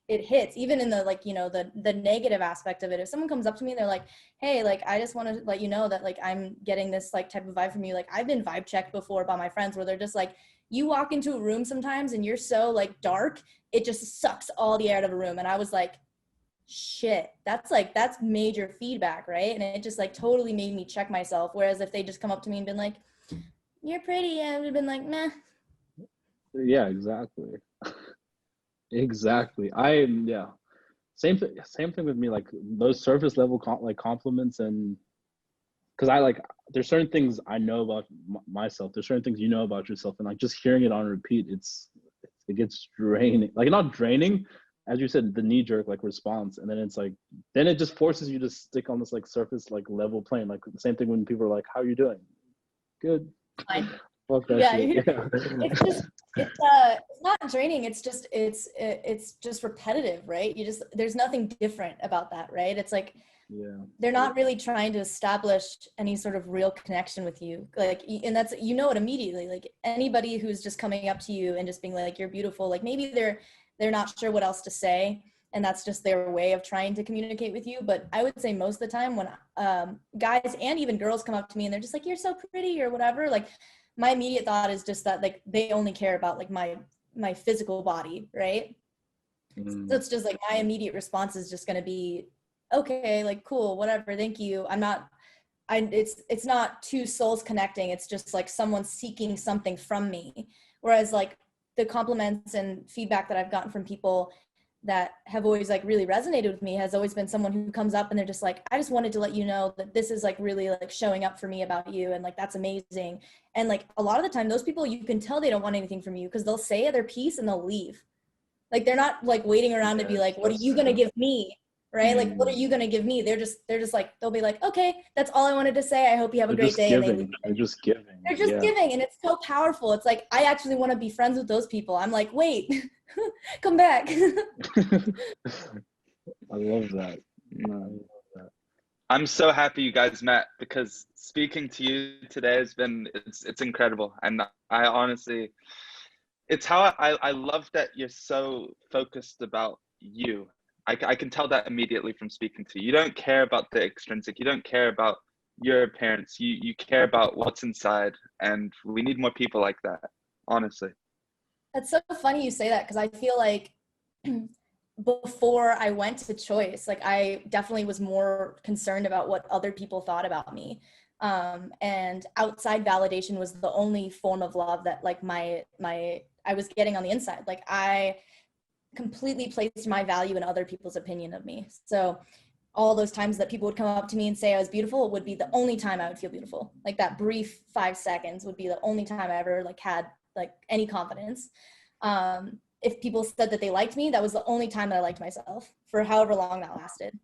hits even in the like, you know, the negative aspect of it. If someone comes up to me and they're like, hey, like I just want to let you know that like I'm getting this like type of vibe from you. Like I've been vibe checked before by my friends where they're just like, you walk into a room sometimes and you're so like dark, it just sucks all the air out of a room. And I was like, shit, that's major feedback, right? And it just like totally made me check myself. Whereas if they just come up to me and been like, you're pretty, I would have been like, nah. Yeah, exactly. Exactly. Same thing with me. Like those surface level compliments, and because I like there's certain things I know about myself, there's certain things you know about yourself, and like just hearing it on repeat, it gets draining. Like not draining, as you said, the knee-jerk like response, and then it's like then it just forces you to stick on this like surface like level plane. Like the same thing when people are like, how are you doing? Good. Fuck that shit. Yeah. It's not draining, it's just repetitive, right? There's nothing different about that, right? It's like they're not really trying to establish any sort of real connection with you, like, and that's, you know, it immediately. Like anybody who's just coming up to you and just being like, you're beautiful, like maybe they're not sure what else to say, and that's just their way of trying to communicate with you. But I would say most of the time when guys and even girls come up to me and they're just like, you're so pretty or whatever, like my immediate thought is just that like they only care about like my physical body, right? So it's just like my immediate response is just going to be, okay, like cool, whatever, thank you. It's not two souls connecting, it's just like someone seeking something from me. Whereas like the compliments and feedback that I've gotten from people, that have always like really resonated with me has always been someone who comes up and they're just like, I just wanted to let you know that this is like really like showing up for me about you. And like, that's amazing. And like a lot of the time, those people, you can tell they don't want anything from you because they'll say their piece and they'll leave. Like, they're not like waiting around to be like, what are you going to give me? Right? Like, what are you going to give me? They're just like, they'll be like, okay, that's all I wanted to say. I hope you have a great day. Giving. And they're just giving. They're just giving. And it's so powerful. It's like, I actually want to be friends with those people. I'm like, wait, come back. I love that. I'm so happy you guys met, because speaking to you today has been, it's incredible. And I honestly, it's how I love that you're so focused about you. I can tell that immediately from speaking to you. You don't care about the extrinsic. You don't care about your appearance. You care about what's inside, and we need more people like that, honestly. That's so funny you say that, because I feel like before I went to Choice, like I definitely was more concerned about what other people thought about me. And outside validation was the only form of love that like I was getting on the inside. Like I completely placed my value in other people's opinion of me. So all those times that people would come up to me and say I was beautiful would be the only time I would feel beautiful. Like that brief 5 seconds would be the only time I ever like had like any confidence. If people said that they liked me, that was the only time that I liked myself for however long that lasted.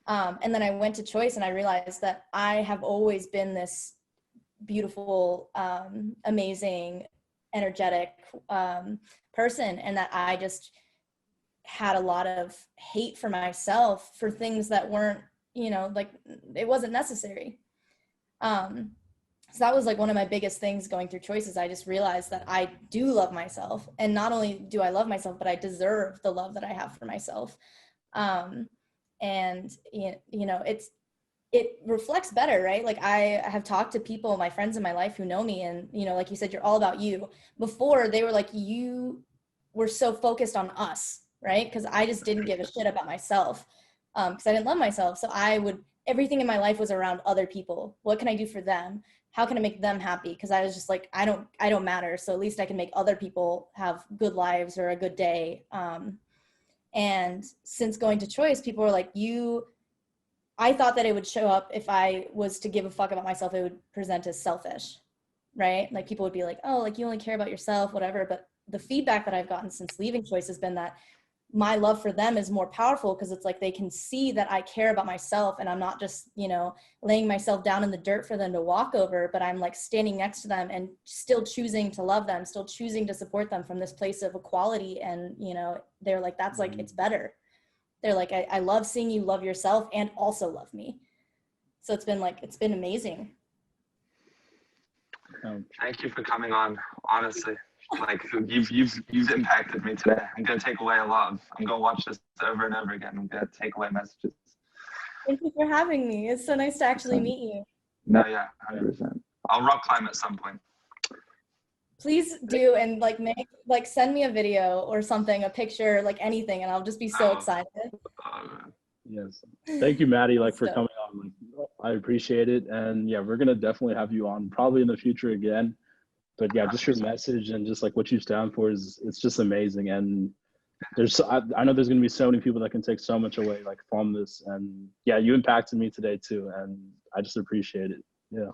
And then I went to Choice and I realized that I have always been this beautiful, amazing, energetic person, and that I just had a lot of hate for myself for things that weren't, like it wasn't necessary. So that was like one of my biggest things going through Choices. I just realized that I do love myself, and not only do I love myself, but I deserve the love that I have for myself. And it reflects better, right? Like I have talked to people, my friends in my life who know me, and like you said, you're all about you. Before they were like, you were so focused on us, right? Because I just didn't give a shit about myself, because I didn't love myself. So everything in my life was around other people. What can I do for them? How can I make them happy? Because I was just like, I don't matter. So at least I can make other people have good lives or a good day. And since going to Choice, people were like, I thought that it would show up if I was to give a fuck about myself, it would present as selfish, right? Like people would be like, oh, like you only care about yourself, whatever. But the feedback that I've gotten since leaving Choice has been that my love for them is more powerful, because it's like they can see that I care about myself, and I'm not just, laying myself down in the dirt for them to walk over, but I'm like standing next to them and still choosing to love them, still choosing to support them from this place of equality. And, they're like, that's like, it's better. They're like, I love seeing you love yourself and also love me. So it's been amazing. Thank you for coming on, honestly. Like you've impacted me today. I'm gonna take away a lot. I'm gonna watch this over and over again. I'm gonna take away messages. Thank you for having me. It's so nice to actually meet you. No, yeah, 100%. I'll rock climb at some point. Please do, and send me a video or something, a picture, like anything, and I'll just be so excited. Yes. Thank you, Maddie, for coming on. I appreciate it. And yeah, we're gonna definitely have you on probably in the future again. But yeah, just your message and just like what you stand for it's just amazing. And I know there's going to be so many people that can take so much away from this. And yeah, you impacted me today too. And I just appreciate it. Yeah.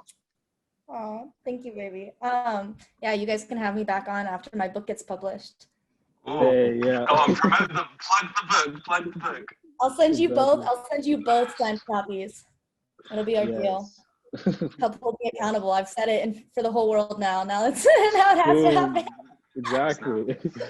Oh, thank you, baby. Yeah, you guys can have me back on after my book gets published. Ooh. Hey, yeah. Oh, plug the book. I'll send you both signed copies. It'll be our deal. Help hold me accountable. I've said it for the whole world now. Now it has to happen. Exactly.